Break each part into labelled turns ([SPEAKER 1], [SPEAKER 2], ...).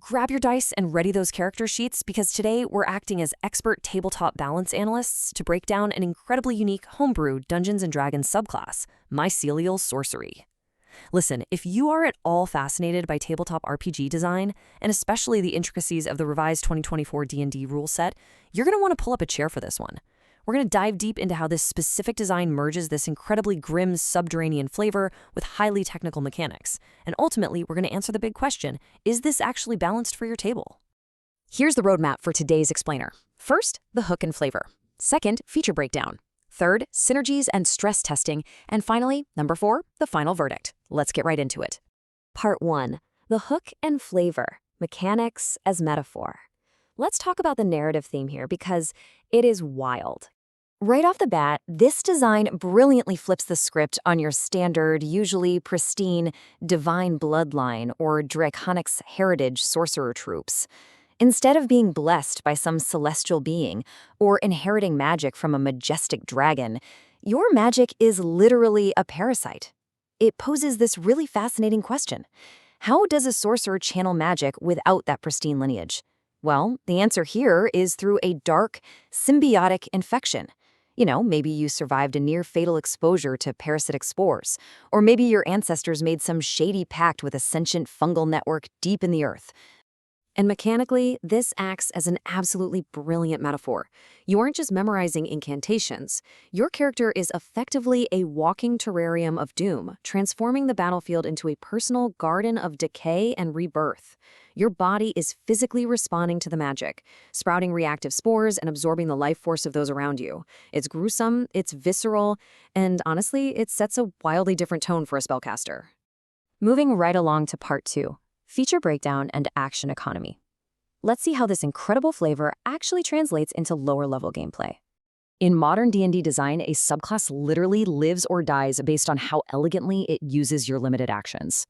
[SPEAKER 1] grab your dice and ready those character sheets because today we're acting as expert tabletop balance analysts to break down an incredibly unique homebrew Dungeons & Dragons subclass, Mycelial Sorcery. Listen, if you are at all fascinated by tabletop RPG design, and especially the intricacies of the revised 2024 D&D rule set, you're going to want to pull up a chair for this one. We're going to dive deep into how this specific design merges this incredibly grim subterranean flavor with highly technical mechanics. And ultimately, we're going to answer the big question, is this actually balanced for your table? Here's the roadmap for today's explainer. First, the hook and flavor. Second, feature breakdown. Third, synergies and stress testing. And finally, number 4, the final verdict. Let's get right into it. Part 1. The hook and flavor. Mechanics as metaphor. Let's talk about the narrative theme here because it is wild. Right off the bat, this design brilliantly flips the script on your standard, usually pristine, divine bloodline or Draconic's heritage sorcerer troops. Instead of being blessed by some celestial being or inheriting magic from a majestic dragon, your magic is literally a parasite. It poses this really fascinating question. How does a sorcerer channel magic without that pristine lineage? Well, the answer here is through a dark, symbiotic infection. Maybe you survived a near-fatal exposure to parasitic spores, or maybe your ancestors made some shady pact with a sentient fungal network deep in the earth. And mechanically, this acts as an absolutely brilliant metaphor. You aren't just memorizing incantations. Your character is effectively a walking terrarium of doom, transforming the battlefield into a personal garden of decay and rebirth. Your body is physically responding to the magic, sprouting reactive spores and absorbing the life force of those around you. It's gruesome, it's visceral, and honestly, it sets a wildly different tone for a spellcaster. Moving right along to part 2. Feature breakdown and action economy. Let's see how this incredible flavor actually translates into lower-level gameplay. In modern D&D design, a subclass literally lives or dies based on how elegantly it uses your limited actions.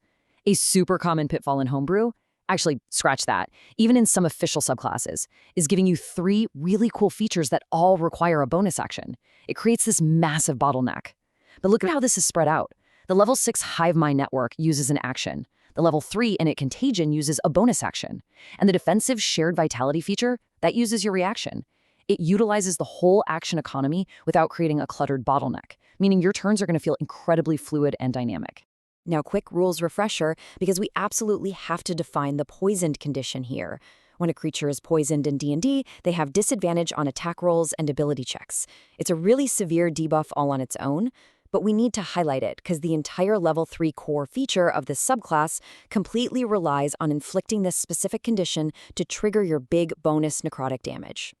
[SPEAKER 1] A super common pitfall in Homebrew, actually, scratch that, even in some official subclasses, is giving you 3 really cool features that all require a bonus action. It creates this massive bottleneck. But look at how this is spread out. The level 6 Hive-Mind Network uses an action. The level 3 Innate Contagion uses a bonus action. And the defensive Shared Vitality feature, that uses your reaction. It utilizes the whole action economy without creating a cluttered bottleneck, meaning your turns are going to feel incredibly fluid and dynamic. Now, quick rules refresher, because we absolutely have to define the poisoned condition here. When a creature is poisoned in D&D, they have disadvantage on attack rolls and ability checks. It's a really severe debuff all on its own, but we need to highlight it because the entire level 3 core feature of this subclass completely relies on inflicting this specific condition to trigger your big bonus necrotic damage.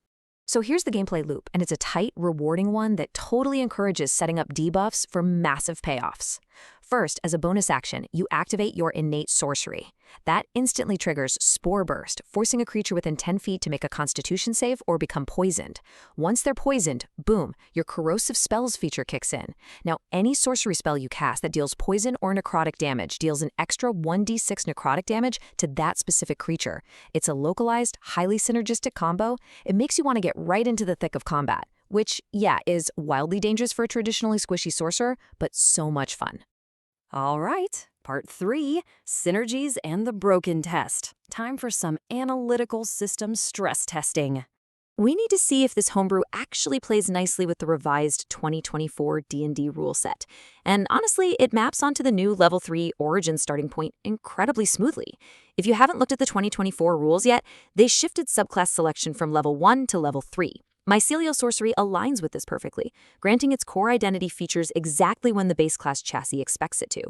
[SPEAKER 1] So here's the gameplay loop, and it's a tight, rewarding one that totally encourages setting up debuffs for massive payoffs. First, as a bonus action, you activate your Innate Sorcery. That instantly triggers Spore Burst, forcing a creature within 10 feet to make a Constitution save or become poisoned. Once they're poisoned, boom, your Corrosive Spells feature kicks in. Now, any sorcery spell you cast that deals poison or necrotic damage deals an extra 1d6 necrotic damage to that specific creature. It's a localized, highly synergistic combo. It makes you want to get right into the thick of combat, which, yeah, is wildly dangerous for a traditionally squishy sorcerer, but so much fun. All right, part 3, synergies and the broken test. Time for some analytical system stress testing. We need to see if this homebrew actually plays nicely with the revised 2024 D&D rule set. And honestly, it maps onto the new level 3 origin starting point incredibly smoothly. If you haven't looked at the 2024 rules yet, they shifted subclass selection from level 1 to level 3. Mycelial Sorcery aligns with this perfectly, granting its core identity features exactly when the base class chassis expects it to.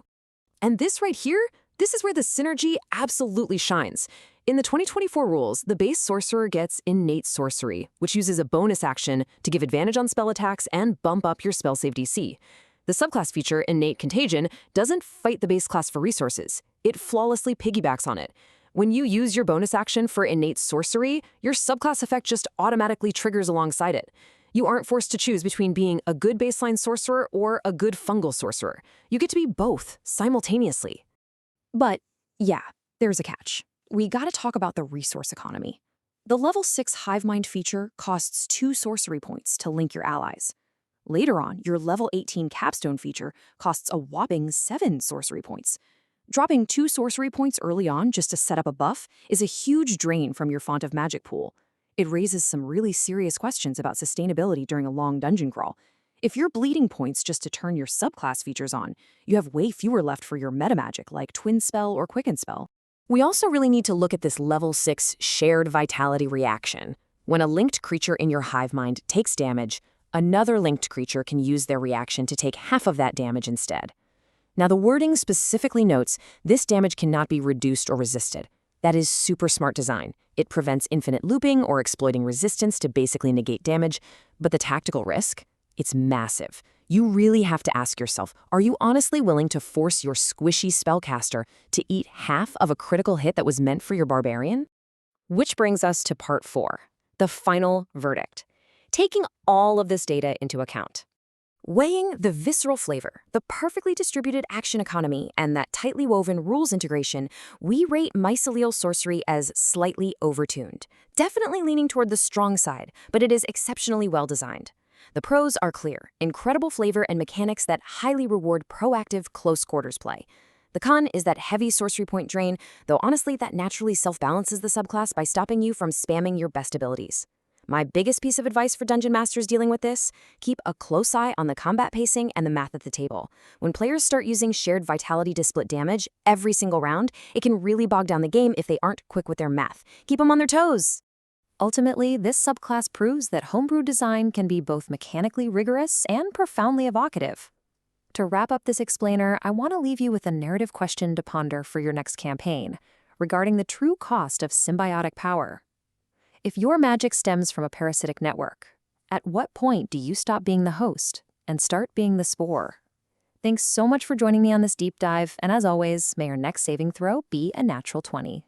[SPEAKER 1] And this right here, this is where the synergy absolutely shines. In the 2024 rules, the base sorcerer gets Innate Sorcery, which uses a bonus action to give advantage on spell attacks and bump up your spell save DC. The subclass feature, Innate Contagion, doesn't fight the base class for resources. It flawlessly piggybacks on it. When you use your bonus action for Innate Sorcery, your subclass effect just automatically triggers alongside it. You aren't forced to choose between being a good baseline sorcerer or a good fungal sorcerer. You get to be both simultaneously. But yeah, there's a catch. We gotta talk about the resource economy. The level 6 Hive-Mind feature costs 2 sorcery points to link your allies. Later on, your level 18 Capstone feature costs a whopping 7 sorcery points. Dropping 2 sorcery points early on just to set up a buff is a huge drain from your Font of Magic pool. It raises some really serious questions about sustainability during a long dungeon crawl. If you're bleeding points just to turn your subclass features on, you have way fewer left for your meta magic like Twin Spell or Quicken Spell. We also really need to look at this level 6 shared vitality reaction. When a linked creature in your hive mind takes damage, another linked creature can use their reaction to take half of that damage instead. Now, the wording specifically notes this damage cannot be reduced or resisted. That is super smart design. It prevents infinite looping or exploiting resistance to basically negate damage, but the tactical risk? It's massive. You really have to ask yourself, are you honestly willing to force your squishy spellcaster to eat half of a critical hit that was meant for your barbarian? Which brings us to part 4, the final verdict. Taking all of this data into account. Weighing the visceral flavor, the perfectly distributed action economy, and that tightly woven rules integration, we rate Mycelial Sorcery as slightly overtuned. Definitely leaning toward the strong side, but it is exceptionally well designed. The pros are clear: incredible flavor and mechanics that highly reward proactive close quarters play. The con is that heavy sorcery point drain, though honestly that naturally self-balances the subclass by stopping you from spamming your best abilities. My biggest piece of advice for dungeon masters dealing with this: keep a close eye on the combat pacing and the math at the table. When players start using shared vitality to split damage every single round, it can really bog down the game if they aren't quick with their math. Keep them on their toes! Ultimately, this subclass proves that homebrew design can be both mechanically rigorous and profoundly evocative. To wrap up this explainer, I want to leave you with a narrative question to ponder for your next campaign, regarding the true cost of symbiotic power. If your magic stems from a parasitic network, at what point do you stop being the host and start being the spore? Thanks so much for joining me on this deep dive, and as always, may your next saving throw be a natural 20.